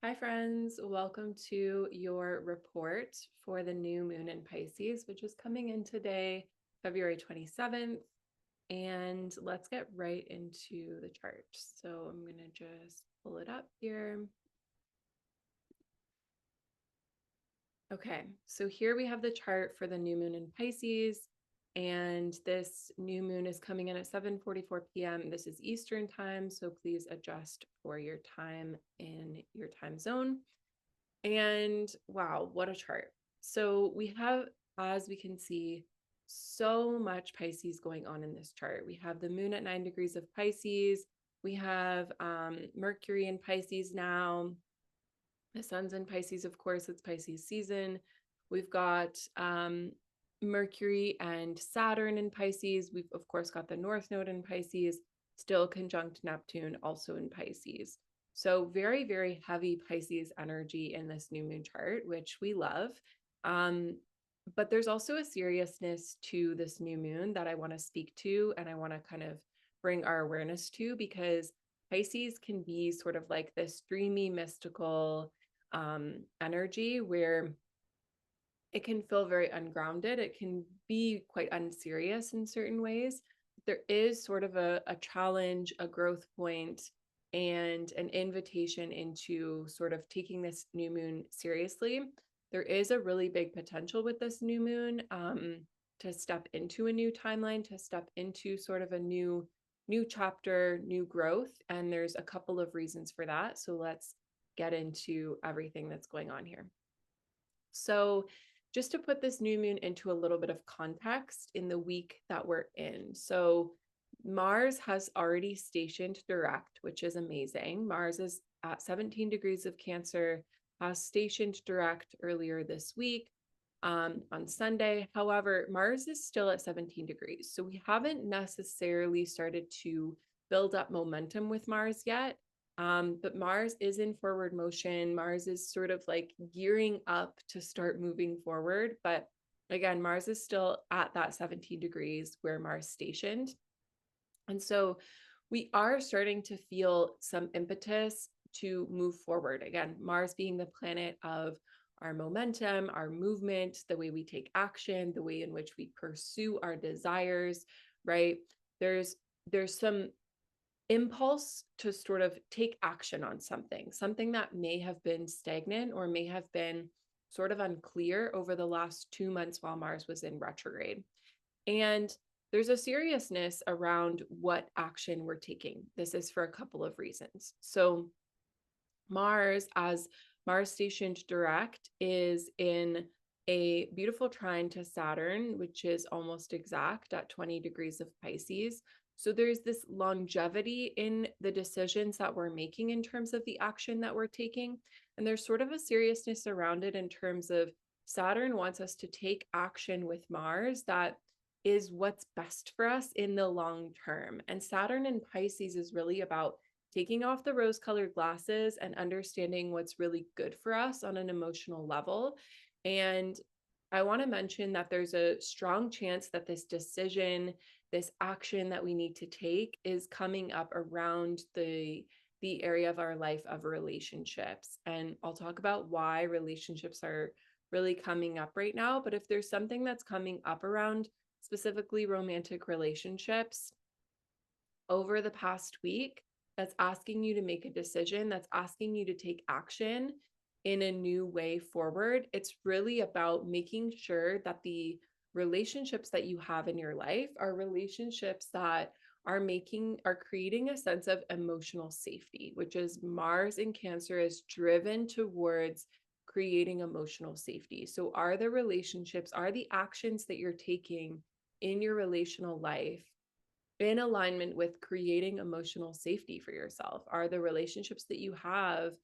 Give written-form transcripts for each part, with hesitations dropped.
Hi, friends. Welcome to your report for the new moon in Pisces, which is coming in today, February 27th. And let's get right into the chart. So I'm going to just pull it up here. Okay, so here we have the chart for the new moon in Pisces. And this new moon is coming in at 7:44 p.m. This is Eastern time, so please adjust for your time in your time zone. And wow, what a chart. So we have, as we can see, so much Pisces going on in this chart. We have the moon at 9 degrees of Pisces. We have Mercury in Pisces now. The sun's in Pisces, of course, it's Pisces season. We've got Mercury and Saturn in Pisces. We've, of course, got the North Node in Pisces, still conjunct Neptune, also in Pisces. So very, very heavy Pisces energy in this new moon chart, which we love. But there's also a seriousness to this new moon that I want to speak to, and I want to kind of bring our awareness to, because Pisces can be sort of like this dreamy, mystical energy where it can feel very ungrounded. It can be quite unserious in certain ways. There is sort of a challenge, a growth point, and an invitation into sort of taking this new moon seriously. There is a really big potential with this new moon to step into a new timeline, to step into sort of a new chapter, new growth. And there's a couple of reasons for that. So let's get into everything that's going on here. So just to put this new moon into a little bit of context in the week that we're in. So Mars has already stationed direct, which is amazing. Mars is at 17 degrees of Cancer, has stationed direct earlier this week on Sunday. However, Mars is still at 17 degrees. So we haven't necessarily started to build up momentum with Mars yet. But Mars is in forward motion. Mars is sort of like gearing up to start moving forward. But again, Mars is still at that 17 degrees where Mars stationed. And so we are starting to feel some impetus to move forward. Again, Mars being the planet of our momentum, our movement, the way we take action, the way in which we pursue our desires, right? There's some impulse to sort of take action on something that may have been stagnant or may have been sort of unclear over the last 2 months while Mars was in retrograde. And there's a seriousness around what action we're taking. This is for a couple of reasons. So Mars, as Mars stationed direct, is in a beautiful trine to Saturn, which is almost exact at 20 degrees of Pisces. So there's this longevity in the decisions that we're making in terms of the action that we're taking. And there's sort of a seriousness around it in terms of Saturn wants us to take action with Mars that is what's best for us in the long term. And Saturn in Pisces is really about taking off the rose-colored glasses and understanding what's really good for us on an emotional level. And I want to mention that there's a strong chance that this decision, this action that we need to take is coming up around the area of our life of relationships. And I'll talk about why relationships are really coming up right now. But if there's something that's coming up around specifically romantic relationships over the past week, that's asking you to make a decision, that's asking you to take action in a new way forward. It's really about making sure that the relationships that you have in your life are relationships that are creating a sense of emotional safety, which is Mars in Cancer is driven towards creating emotional safety. So are the relationships, are the actions that you're taking in your relational life in alignment with creating emotional safety for yourself? Are the relationships that you have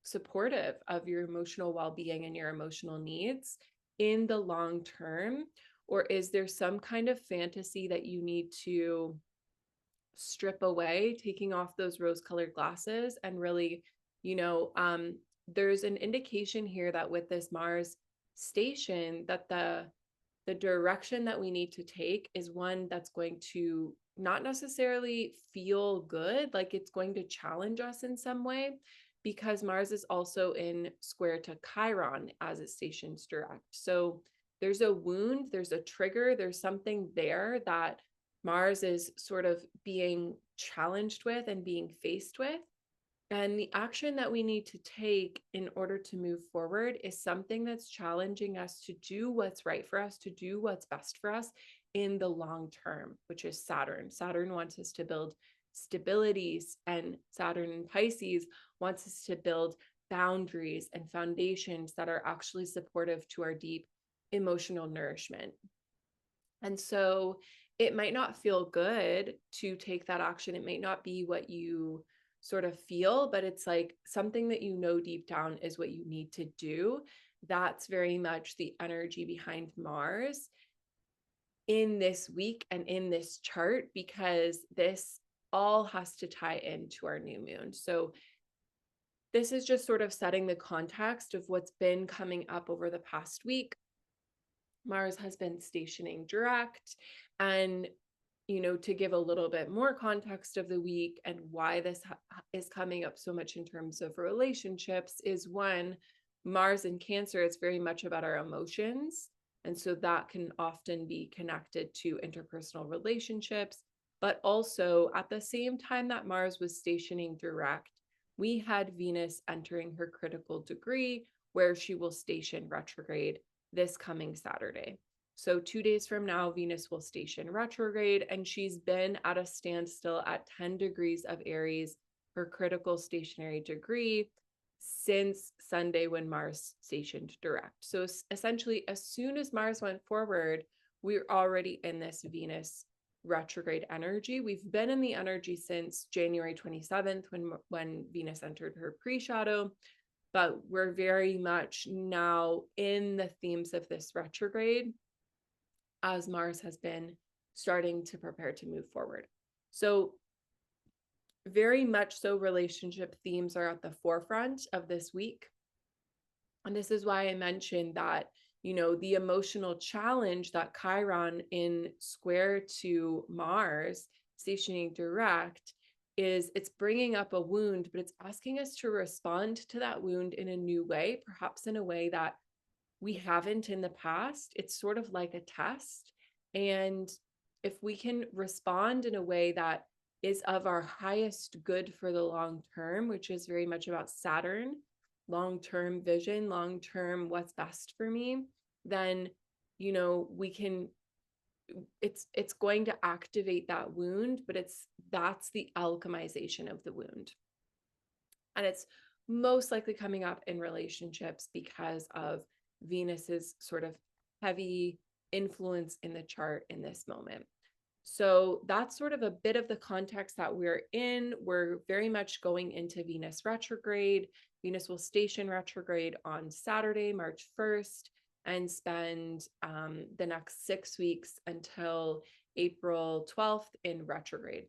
supportive of your emotional well-being and your emotional needs in the long term? Or is there some kind of fantasy that you need to strip away, taking off those rose-colored glasses and really, there's an indication here that with this Mars station, that the direction that we need to take is one that's going to not necessarily feel good, like it's going to challenge us in some way. because Mars is also in square to Chiron as it stations direct. So there's a wound, there's a trigger, there's something there that Mars is sort of being challenged with and being faced with. And the action that we need to take in order to move forward is something that's challenging us to do what's right for us, to do what's best for us in the long term, which is Saturn. Saturn wants us to build stabilities, and Saturn in Pisces wants us to build boundaries and foundations that are actually supportive to our deep emotional nourishment. And so it might not feel good to take that action. It might not be what you sort of feel, but it's like something that you know deep down is what you need to do. That's very much the energy behind Mars in this week and in this chart, because this all has to tie into our new moon. So this is just sort of setting the context of what's been coming up over the past week. Mars has been stationing direct, and to give a little bit more context of the week and why this is coming up so much in terms of relationships is, one, Mars in Cancer, it's very much about our emotions. And so that can often be connected to interpersonal relationships. But also at the same time that Mars was stationing direct, we had Venus entering her critical degree, where she will station retrograde this coming Saturday. So 2 days from now, Venus will station retrograde, and she's been at a standstill at 10 degrees of Aries, her critical stationary degree, since Sunday when Mars stationed direct. So essentially, as soon as Mars went forward, we're already in this Venus retrograde energy. We've been in the energy since January 27th when Venus entered her pre-shadow, but we're very much now in the themes of this retrograde as Mars has been starting to prepare to move forward. So very much so relationship themes are at the forefront of this week. And this is why I mentioned that, the emotional challenge that Chiron in square to Mars stationing direct is, it's bringing up a wound, but it's asking us to respond to that wound in a new way, perhaps in a way that we haven't in the past. It's sort of like a test. And if we can respond in a way that is of our highest good for the long term, which is very much about Saturn, long-term vision, long-term what's best for me, then, we can, it's going to activate that wound, but that's the alchemization of the wound. And it's most likely coming up in relationships because of Venus's sort of heavy influence in the chart in this moment. So that's sort of a bit of the context that we're in. We're very much going into Venus retrograde. Venus will station retrograde on Saturday, March 1st, and spend the next 6 weeks until April 12th in retrograde.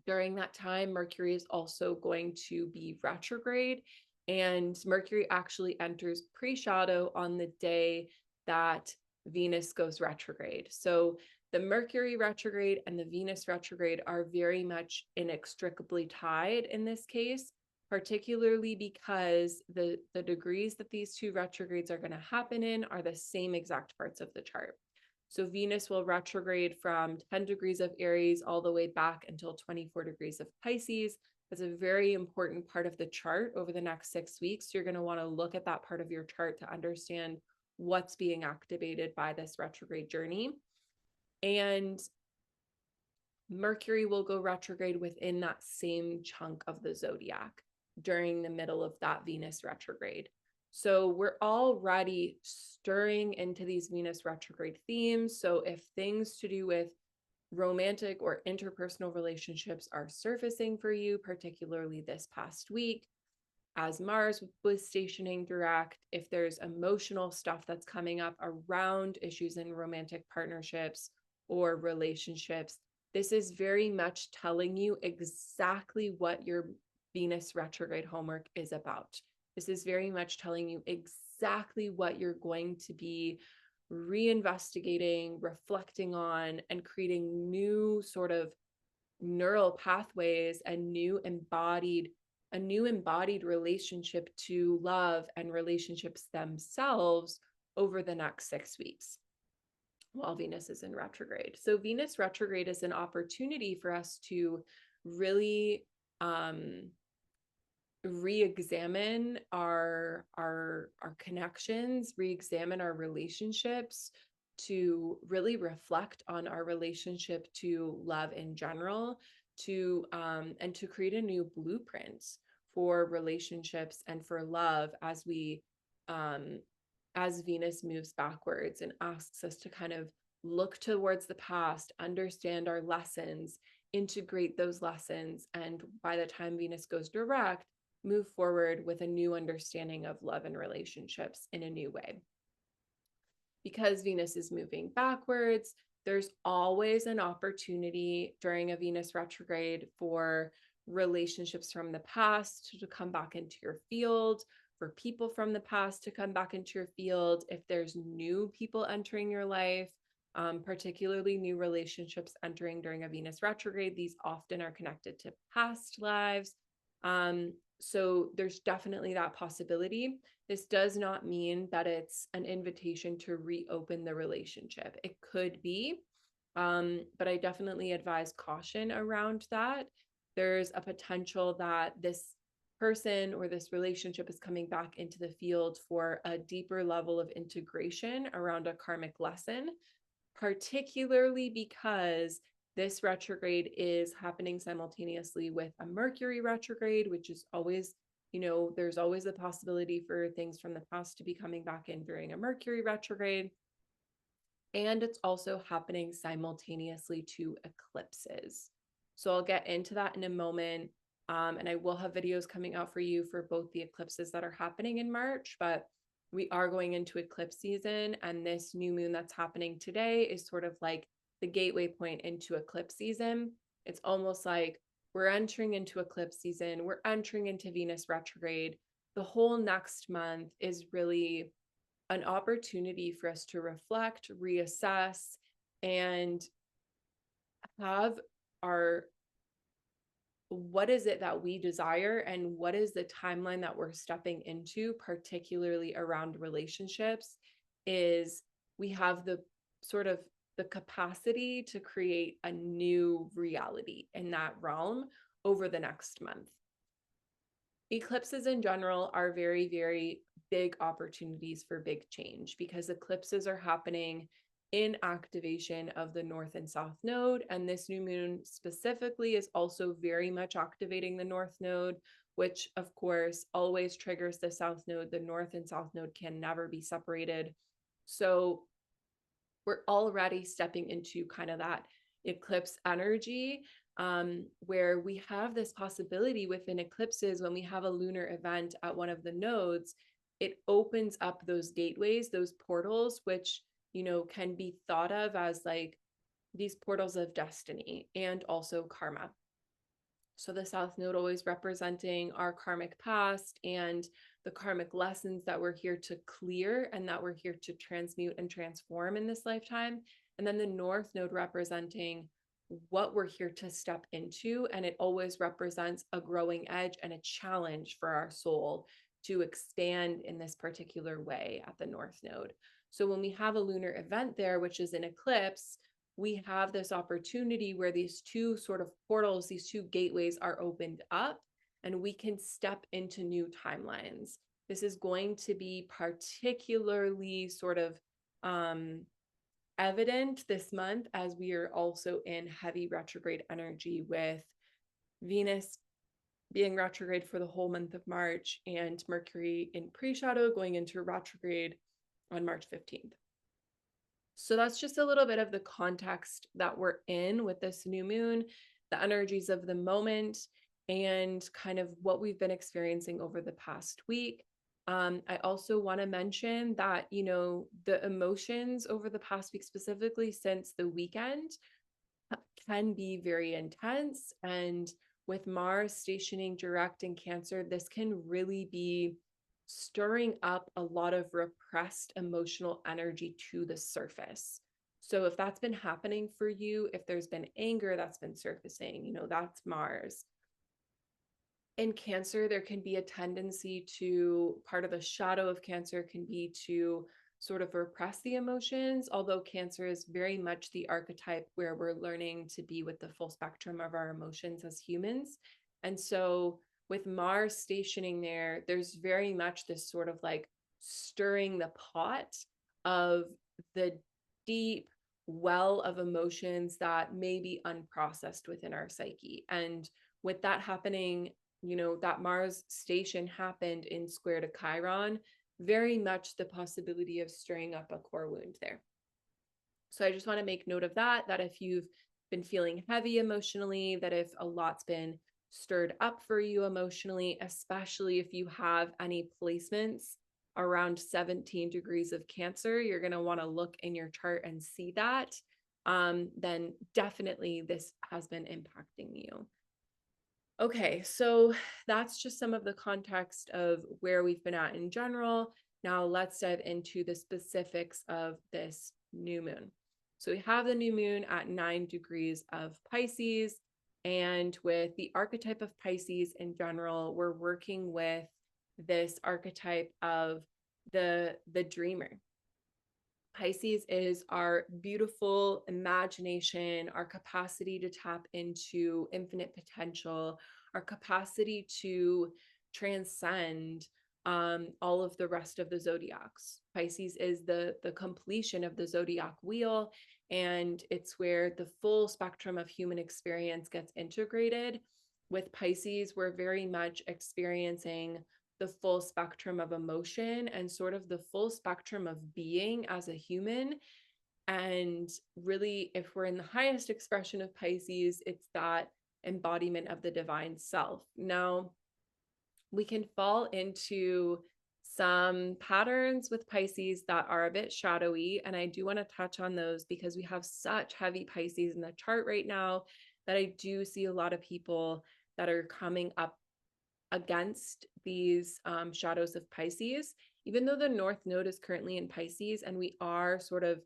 During that time, Mercury is also going to be retrograde, and Mercury actually enters pre-shadow on the day that Venus goes retrograde. So the Mercury retrograde and the Venus retrograde are very much inextricably tied in this case, particularly because the degrees that these two retrogrades are going to happen in are the same exact parts of the chart. So Venus will retrograde from 10 degrees of Aries all the way back until 24 degrees of Pisces. That's a very important part of the chart over the next 6 weeks. You're going to want to look at that part of your chart to understand what's being activated by this retrograde journey. And Mercury will go retrograde within that same chunk of the zodiac during the middle of that Venus retrograde. So we're already stirring into these Venus retrograde themes. So if things to do with romantic or interpersonal relationships are surfacing for you, particularly this past week, as Mars was stationing direct, if there's emotional stuff that's coming up around issues in romantic partnerships or relationships, this is very much telling you exactly what your Venus retrograde homework is about. This is very much telling you exactly what you're going to be reinvestigating, reflecting on, and creating new sort of neural pathways and new embodied a new embodied relationship to love and relationships themselves over the next 6 weeks while Venus is in retrograde. So Venus retrograde is an opportunity for us to really re-examine our connections, re-examine our relationships, to really reflect on our relationship to love in general, to and to create a new blueprint for relationships and for love as Venus moves backwards and asks us to kind of look towards the past, understand our lessons, integrate those lessons, and by the time Venus goes direct, move forward with a new understanding of love and relationships in a new way. Because Venus is moving backwards, there's always an opportunity during a Venus retrograde for relationships from the past to come back into your field, for people from the past to come back into your field. If there's new people entering your life, particularly new relationships entering during a Venus retrograde, these often are connected to past lives. So there's definitely that possibility. This does not mean that it's an invitation to reopen the relationship. It could be, but I definitely advise caution around that. There's a potential that this person or this relationship is coming back into the field for a deeper level of integration around a karmic lesson, particularly because this retrograde is happening simultaneously with a Mercury retrograde, which is always, there's always a possibility for things from the past to be coming back in during a Mercury retrograde. And it's also happening simultaneously to eclipses. So I'll get into that in a moment. And I will have videos coming out for you for both the eclipses that are happening in March, but we are going into eclipse season, and this new moon that's happening today is sort of like the gateway point into eclipse season. It's almost like we're entering into eclipse season, we're entering into Venus retrograde. The whole next month is really an opportunity for us to reflect, reassess, and have what is it that we desire and what is the timeline that we're stepping into, particularly around relationships, is we have the sort of the capacity to create a new reality in that realm over the next month. Eclipses in general are very, very big opportunities for big change because eclipses are happening in activation of the North and South node. And this new moon specifically is also very much activating the North node, which of course always triggers the South node. The North and South node can never be separated. So we're already stepping into kind of that eclipse energy, where we have this possibility within eclipses. When we have a lunar event at one of the nodes, it opens up those gateways, those portals, which can be thought of as like these portals of destiny and also karma. So the South node always representing our karmic past and the karmic lessons that we're here to clear and that we're here to transmute and transform in this lifetime. And then the North node representing what we're here to step into. And it always represents a growing edge and a challenge for our soul to expand in this particular way at the North node. So when we have a lunar event there, which is an eclipse, we have this opportunity where these two sort of portals, these two gateways are opened up, and we can step into new timelines. This is going to be particularly sort of evident this month as we are also in heavy retrograde energy with Venus being retrograde for the whole month of March and Mercury in pre-shadow going into retrograde on March 15th. So that's just a little bit of the context that we're in with this new moon, the energies of the moment, and kind of what we've been experiencing over the past week. I also want to mention that, the emotions over the past week, specifically since the weekend, can be very intense. And with Mars stationing direct in Cancer, this can really be stirring up a lot of repressed emotional energy to the surface. So if that's been happening for you, if there's been anger that's been surfacing, that's Mars. In Cancer, there can be a tendency to, part of the shadow of Cancer can be to sort of repress the emotions, although Cancer is very much the archetype where we're learning to be with the full spectrum of our emotions as humans. And so with Mars stationing there, there's very much this sort of like stirring the pot of the deep well of emotions that may be unprocessed within our psyche. And with that happening, that Mars station happened in square to Chiron, very much the possibility of stirring up a core wound there. So I just want to make note of that if you've been feeling heavy emotionally, that if a lot's been stirred up for you emotionally, especially if you have any placements around 17 degrees of Cancer, you're going to want to look in your chart and see that. Then definitely this has been impacting you. Okay, so that's just some of the context of where we've been at in general. Now let's dive into the specifics of this new moon. So we have the new moon at 9 degrees of Pisces, and with the archetype of Pisces in general, we're working with this archetype of the dreamer. Pisces is our beautiful imagination, our capacity to tap into infinite potential, our capacity to transcend all of the rest of the zodiacs. Pisces is the completion of the zodiac wheel, and it's where the full spectrum of human experience gets integrated. With Pisces, we're very much experiencing the full spectrum of emotion and sort of the full spectrum of being as a human. And really, if we're in the highest expression of Pisces, it's that embodiment of the divine self. Now, we can fall into some patterns with Pisces that are a bit shadowy, and I do want to touch on those because we have such heavy Pisces in the chart right now that I do see a lot of people that are coming up against these shadows of Pisces, even though the North Node is currently in Pisces and we are sort of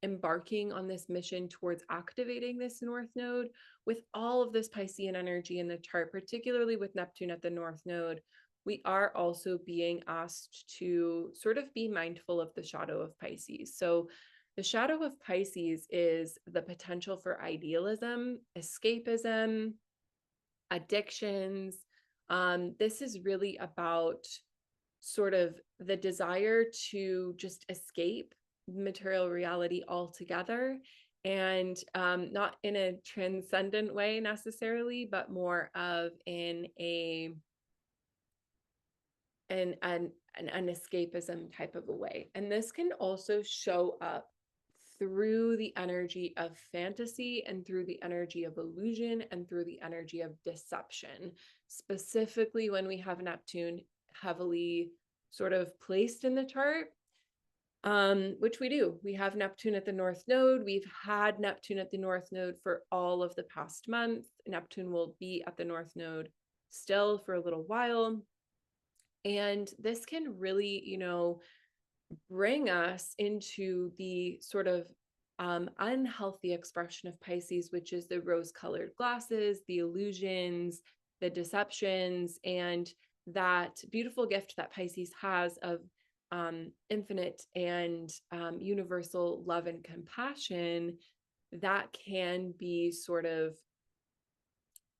embarking on this mission towards activating this North Node. With all of this Piscean energy in the chart, particularly with Neptune at the North Node, we are also being asked to sort of be mindful of the shadow of Pisces. So the shadow of Pisces is the potential for idealism, escapism, addictions. This is really about sort of the desire to just escape material reality altogether, and not in a transcendent way necessarily, but more of in an escapism type of a way. And this can also show up through the energy of fantasy and through the energy of illusion and through the energy of deception, specifically when we have Neptune heavily sort of placed in the chart, which we do. We have Neptune at the North Node. We've had Neptune at the North Node for all of the past month. Neptune will be at the North Node still for a little while. And this can really, bring us into the sort of unhealthy expression of Pisces, which is the rose-colored glasses, the illusions, the deceptions, and that beautiful gift that Pisces has of infinite and universal love and compassion that can be sort of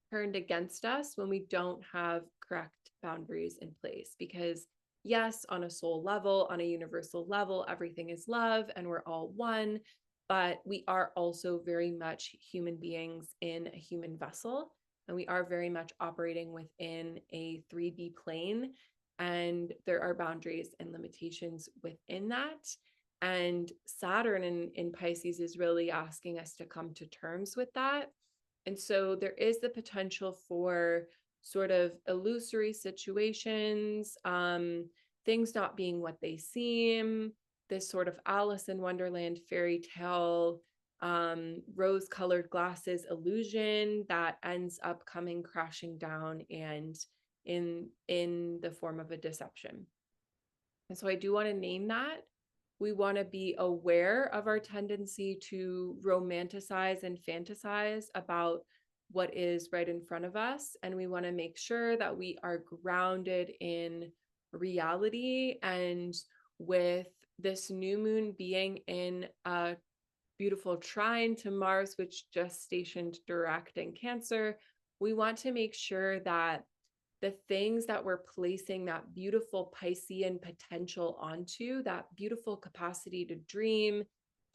turned against us when we don't have correct boundaries in place. Because yes, on a soul level, on a universal level, everything is love and we're all one, but we are also very much human beings in a human vessel, and we are very much operating within a 3D plane, and there are boundaries and limitations within that. And Saturn in Pisces is really asking us to come to terms with that. And so there is the potential for sort of illusory situations, things not being what they seem, this sort of Alice in Wonderland fairy tale, rose-colored glasses illusion that ends up coming crashing down and in the form of a deception. And so I do want to name that. We want to be aware of our tendency to romanticize and fantasize about what is right in front of us. And we want to make sure that we are grounded in reality. And with this new moon being in a beautiful trine to Mars, which just stationed direct in Cancer, we want to make sure that the things that we're placing that beautiful Piscean potential onto, that beautiful capacity to dream,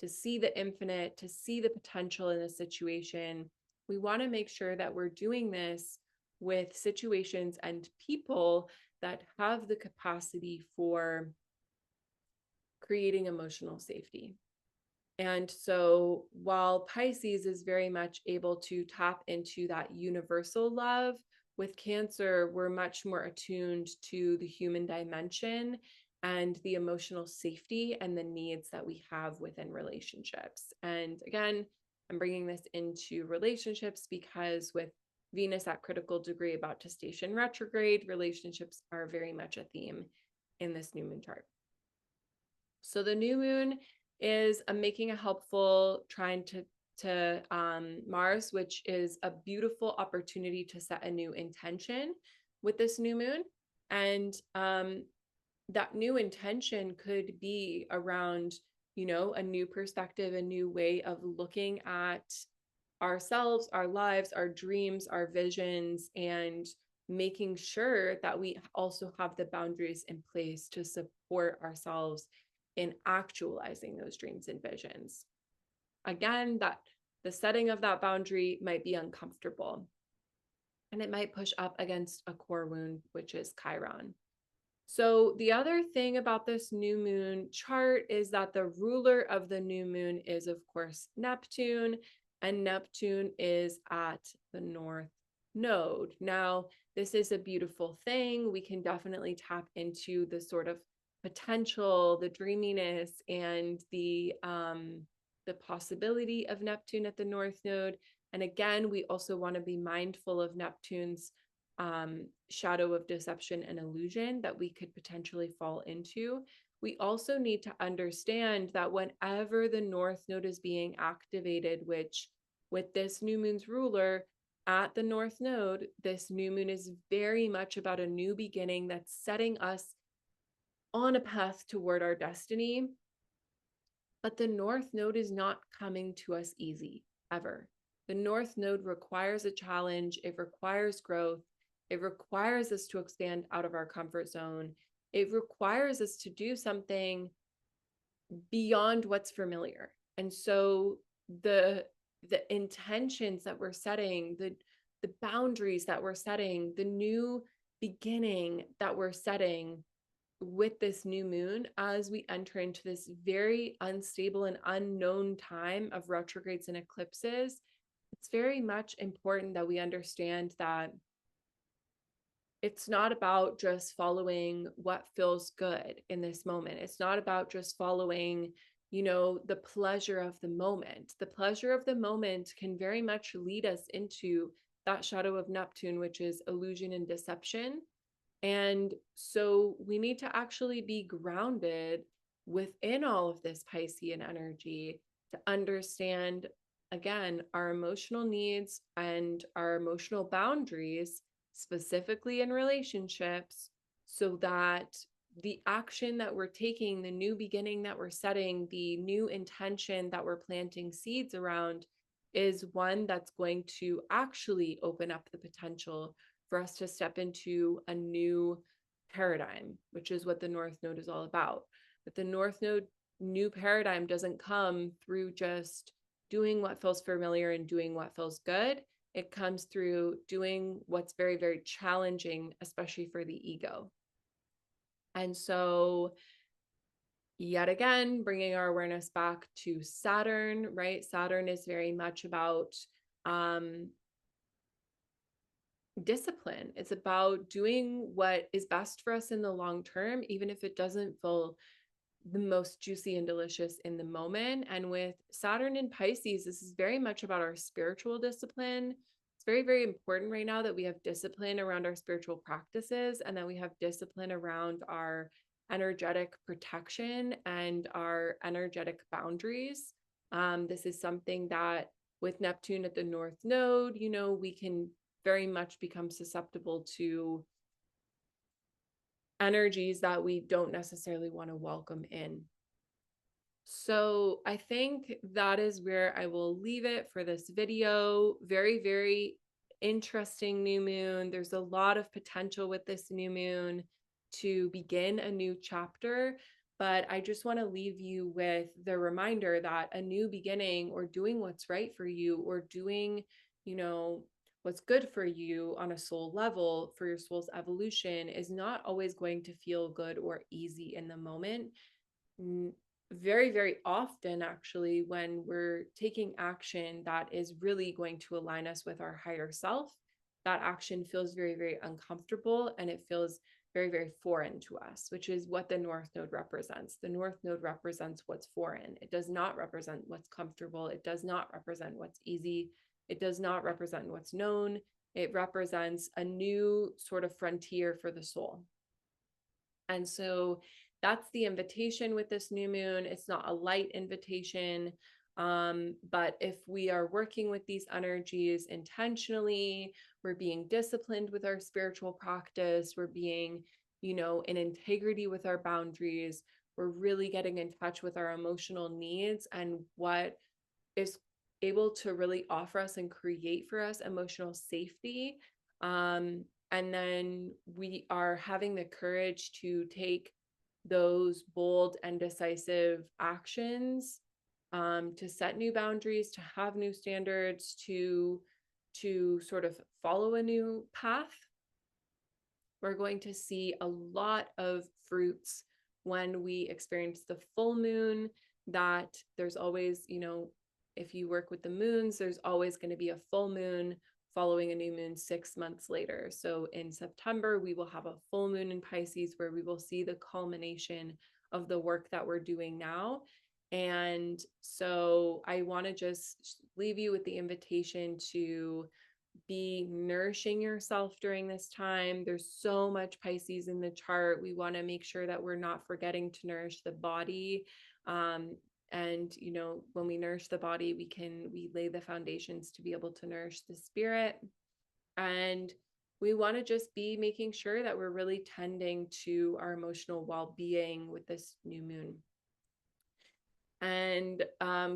to see the infinite, to see the potential in a situation, we want to make sure that we're doing this with situations and people that have the capacity for creating emotional safety. And so while Pisces is very much able to tap into that universal love, with Cancer, we're much more attuned to the human dimension and the emotional safety and the needs that we have within relationships. And again, I'm bringing this into relationships because with Venus at critical degree about to station retrograde, relationships are very much a theme in this new moon chart. So the new moon is making a helpful trine to Mars, which is a beautiful opportunity to set a new intention with this new moon. And that new intention could be around, a new perspective, a new way of looking at ourselves, our lives, our dreams, our visions, and making sure that we also have the boundaries in place to support ourselves in actualizing those dreams and visions. Again, that the setting of that boundary might be uncomfortable and it might push up against a core wound, which is Chiron. So the other thing about this new moon chart is that the ruler of the new moon is, of course, Neptune, and Neptune is at the North Node. Now, this is a beautiful thing. We can definitely tap into the sort of potential, the dreaminess, and the possibility of Neptune at the North Node. And again, we also want to be mindful of Neptune's shadow of deception and illusion that we could potentially fall into. We also need to understand that whenever the North Node is being activated, which with this new moon's ruler at the North Node, this new moon is very much about a new beginning that's setting us on a path toward our destiny. But the North Node is not coming to us easy, ever. The North Node requires a challenge. It requires growth. It requires us to expand out of our comfort zone. It requires us to do something beyond what's familiar. And so the intentions that we're setting, the boundaries that we're setting, the new beginning that we're setting with this new moon as we enter into this very unstable and unknown time of retrogrades and eclipses, it's very much important that we understand that it's not about just following what feels good in this moment. It's not about just following, the pleasure of the moment. The pleasure of the moment can very much lead us into that shadow of Neptune, which is illusion and deception. And so we need to actually be grounded within all of this Piscean energy to understand, again, our emotional needs and our emotional boundaries, specifically in relationships, so that the action that we're taking, the new beginning that we're setting, the new intention that we're planting seeds around is one that's going to actually open up the potential for us to step into a new paradigm, which is what the North Node is all about. But the North Node new paradigm doesn't come through just doing what feels familiar and doing what feels good. It comes through doing what's very, very challenging, especially for the ego. And so yet again, bringing our awareness back to Saturn, right? Saturn is very much about discipline. It's about doing what is best for us in the long term, even if it doesn't feel the most juicy and delicious in the moment. And with Saturn in Pisces, this is very much about our spiritual discipline. It's very, very important right now that we have discipline around our spiritual practices and that we have discipline around our energetic protection and our energetic boundaries. This is something that with Neptune at the North Node, we can very much become susceptible to energies that we don't necessarily want to welcome in. So I think that is where I will leave it for this video. Very, very interesting new moon. There's a lot of potential with this new moon to begin a new chapter, but I just want to leave you with the reminder that a new beginning, or doing what's right for you, or doing, what's good for you on a soul level for your soul's evolution, is not always going to feel good or easy in the moment. Very, very often, actually, when we're taking action that is really going to align us with our higher self, that action feels very, very uncomfortable, and it feels very, very foreign to us, which is what the North Node represents. The North Node represents what's foreign. It does not represent what's comfortable. It does not represent what's easy. It does not represent what's known. It represents a new sort of frontier for the soul. And so that's the invitation with this new moon. It's not a light invitation. But if we are working with these energies intentionally, we're being disciplined with our spiritual practice, we're being, in integrity with our boundaries, we're really getting in touch with our emotional needs and what is able to really offer us and create for us emotional safety. And then we are having the courage to take those bold and decisive actions, to set new boundaries, to have new standards, to sort of follow a new path. We're going to see a lot of fruits when we experience the full moon, that there's always, if you work with the moons, there's always going to be a full moon following a new moon 6 months later. So in September, we will have a full moon in Pisces, where we will see the culmination of the work that we're doing now. And so I want to just leave you with the invitation to be nourishing yourself during this time. There's so much Pisces in the chart. We want to make sure that we're not forgetting to nourish the body. And when we nourish the body, we lay the foundations to be able to nourish the spirit. And we want to just be making sure that we're really tending to our emotional well-being with this new moon. And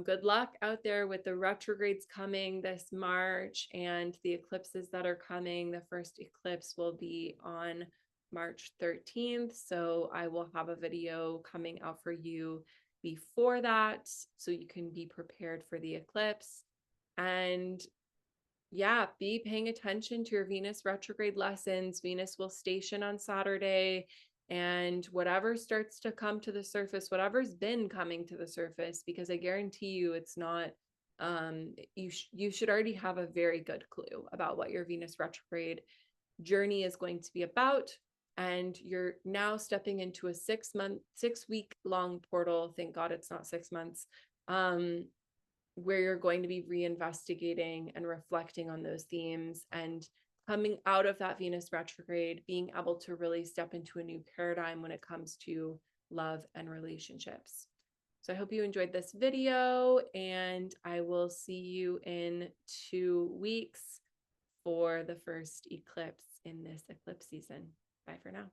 good luck out there with the retrogrades coming this March and the eclipses that are coming. The first eclipse will be on March 13th. So I will have a video coming out for you before that, so you can be prepared for the eclipse. And yeah, be paying attention to your Venus retrograde lessons. Venus will station on Saturday, and whatever starts to come to the surface, whatever's been coming to the surface, because I guarantee you it's not, you should already have a very good clue about what your Venus retrograde journey is going to be about. And you're now stepping into a 6-week long portal. Thank God it's not 6 months, where you're going to be reinvestigating and reflecting on those themes, and coming out of that Venus retrograde, being able to really step into a new paradigm when it comes to love and relationships. So I hope you enjoyed this video, and I will see you in 2 weeks for the first eclipse in this eclipse season. Bye for now.